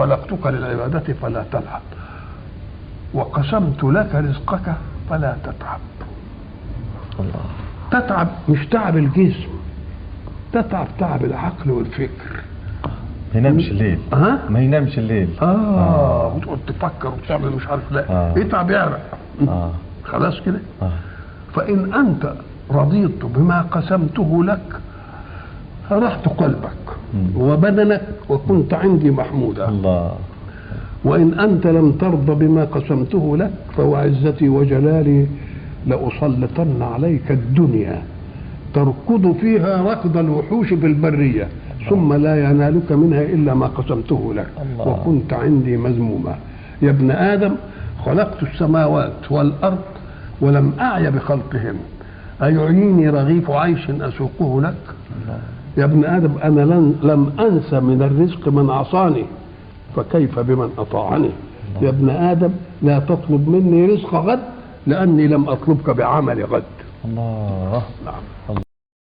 خلقتك للعبادة فلا تلعب، وقسمت لك رزقك فلا تتعب. الله. تتعب مش تعب الجسم، تتعب تعب العقل والفكر. ما ينامش الليل. ما ينامش الليل. وتقعد تفكر وتعمل مش عارف. لا اتعب يعرق. خلاص كده. فإن أنت رضيت بما قسمته لك فرحت قلبك وبدنك وكنت عندي محمودا. الله. وإن أنت لم ترضى بما قسمته لك فوعزتي وجلالي لأسلطن عليك الدنيا تركض فيها ركض الوحوش في البرية ثم لا ينالك منها إلا ما قسمته لك. الله. وكنت عندي مذموما. يا ابن آدم خلقت السماوات والأرض ولم أعي بخلقهن، أيعيني رغيف عيش أسوقه لك؟ الله. يا ابن آدم أنا لم أنس من الرزق من عصاني فكيف بمن أطاعني؟ الله. يا ابن آدم لا تطلب مني رزق غد لأني لم أطلبك بعمل غد. الله. نعم.